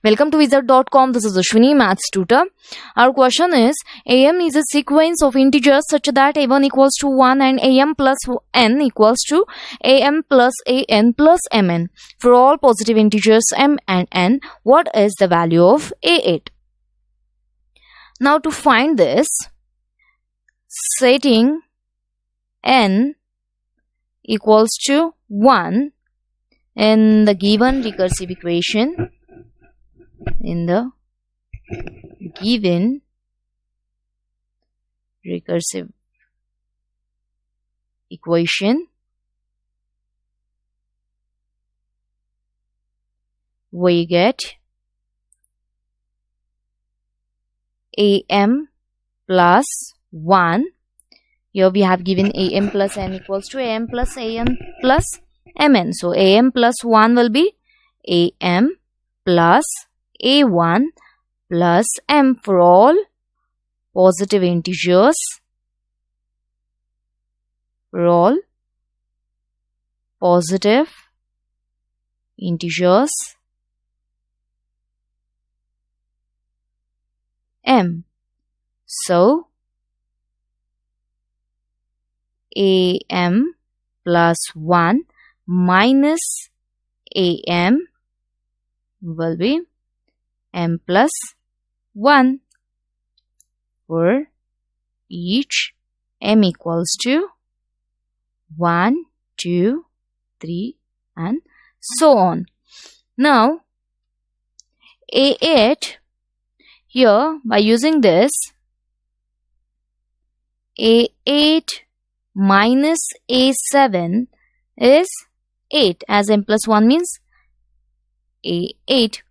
Welcome to Wizard.com. This is Ashwini, Maths tutor. Our question is, AM is a sequence of integers such that A1 equals to 1 and AM plus n equals to AM plus AN plus MN. For all positive integers M and N, what is the value of A8? Now to find this, setting n equals to 1 in the given recursive equation, in the given recursive equation, we get AM plus 1. Here we have given AM plus n equals to AM plus AN plus MN. So AM plus 1 will be AM plus A1 plus M for all positive integers. For all positive integers M. So AM plus 1 minus AM will be M plus 1 for each M equals to 1, 2, 3 and so on. Now A8, here by using this, A8 minus A7 is 8, as M plus 1 means A8.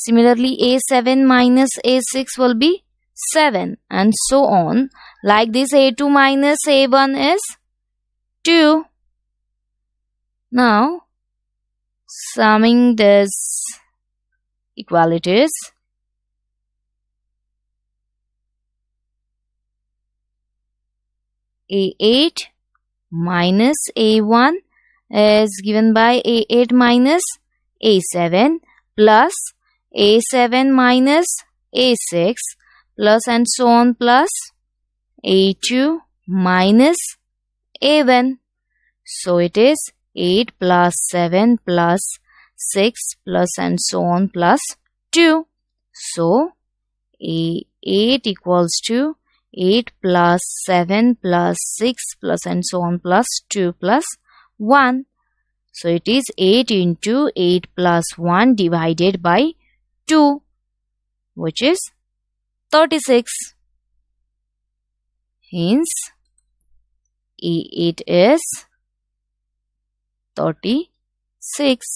Similarly, A7 minus A6 will be 7 and so on. Like this, A2 minus A1 is 2. Now, summing these equalities, A8 minus A1 is given by A8 minus A7 plus A7 minus A6 plus and so on plus A2 minus A1. So it is 8 plus 7 plus 6 plus and so on plus 2. So A8 equals to 8 plus 7 plus 6 plus and so on plus 2 plus 1. So it is 8 into 8 plus 1 divided by 2, which is 36. Hence, A8 is 36.